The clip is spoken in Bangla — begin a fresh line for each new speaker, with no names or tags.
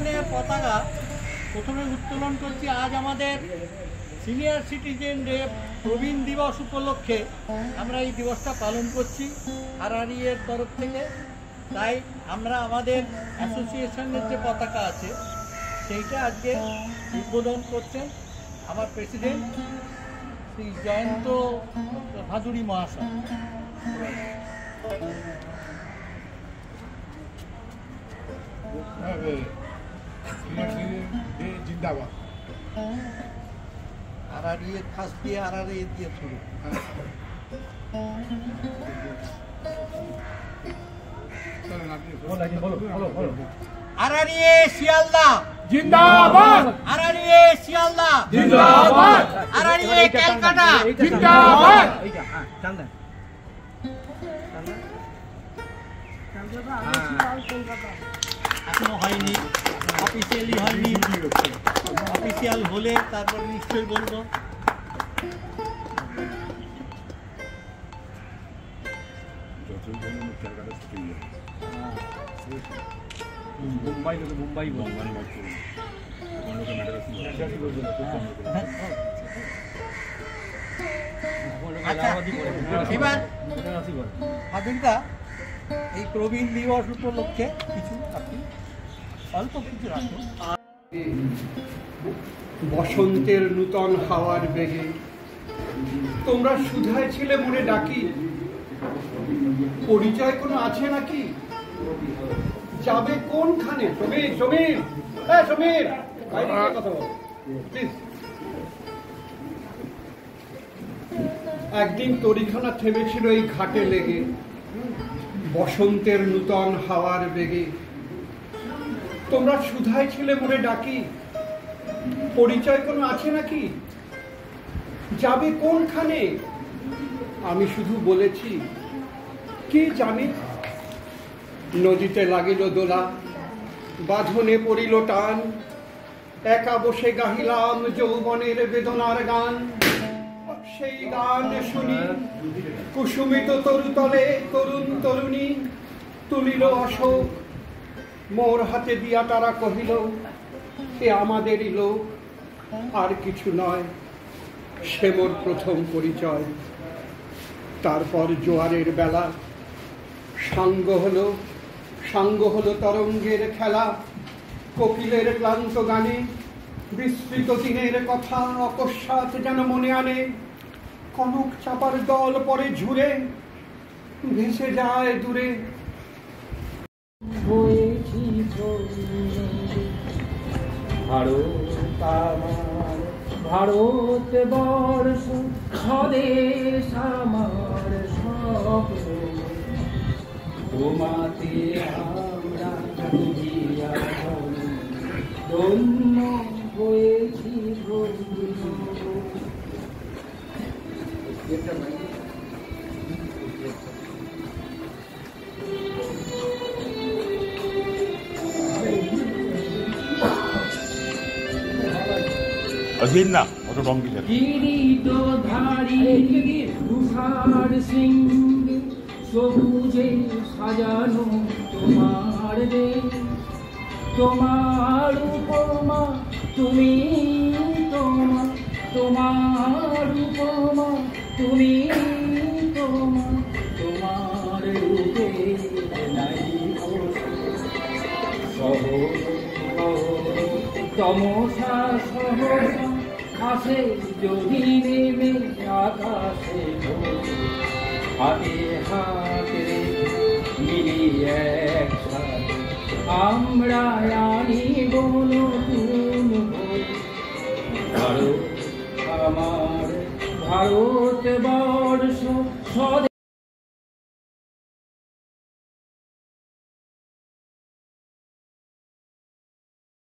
ইউনিয়নের পতাকা প্রথমে উত্তোলন করছি। আজ আমাদের সিনিয়র সিটিজেন ডে প্রবীণ দিবস উপলক্ষে আমরা এই দিবসটা পালন করছি আরআরইয়ের তরফ থেকে। তাই আমরা আমাদের অ্যাসোসিয়েশনের যে পতাকা আছে সেইটা আজকে উদ্বোধন করছেন আমার প্রেসিডেন্ট শ্রী জয়ন্ত ভাদুড়ী মহাশয়।
জিন্দাবাদ।
আরআরইয়ের খাস দিয়ে আরআরইয়ে দিয়ে শুরু। আরআরইয়ে শিয়ালদা
জিন্দাবাদ।
আরআরইয়ে শিয়ালদা
জিন্দাবাদ।
আরআরইয়ে ক্যালকাটা
জিন্দাবাদ।
এখনো হয়নি, অফিসিয়ালি হয়নি, অফিসিয়াল হলে তারপর নিশ্চয়ই বলবো। এবার হাবিলদা এই প্রবীণ দিবস উপলক্ষে কিছু আপনি অল্প কিছু রাখুন।
বসন্তের নূতন হাওয়ার বেগে তোমরা সুধায় ছিলে মনে ডাকি, পরিচয় কোনো আছে নাকি? যাবে কোনখানে? সমীর, সমীর, সমীর, কথা বল প্লিজ। একদিন তরিখানা থেমেছিল এই ঘাটে লেগে, বসন্তের নূতন হাওয়ার বেগে তোমরা সুধায় ছিলে মনে ডাকি, পরিচয় কোনো আছে নাকি? যাবে কোনখানে? আমি শুধু বলেছি কি জানি। নদীতে লাগিল দোলা, বাঁধনে পড়িল টান, একা বসে গাহিলাম যৌবনের বেদনার গান। সেই গান শুনি কুসুমিত তরুতলে তরুণ তরুণী তুলিল অশোক, মোর হাতে দিয়া তারা কহিল এ আমাদেরই লোক, আর কিছু নয়, সে মোর প্রথম পরিচয়। তারপর জোয়ারের বেলা সাঙ্গ হলো তরঙ্গের খেলা, কোকিলের ক্লান্ত গানে বিস্তৃত দিনের কথা অকস্মাৎ যেন মনে আনে। কনক চাপার দল পরে ঝুরে ভেসে যায় দূরে।
ভারত আমার, ভারত বর্ষ স্বদেশ আমার স্বপ্ন, তোমাতে আমরা ধন্য হয়েছি কিরীটধারী তুষার সিংহ সবুজে সাজানো তোমার দেশ, তোমার উপমা তুমি, তোমার উপমা তুমি, তোমার রূপে নাই শহর তমসা শহর আসে যদি নেমে আকাশে, হাতে হাতে মিলিয়ে একসাথে আমরা আনিব নতুন ভোর। ভারত আমার, ভারত বর্ষ স্বদেশ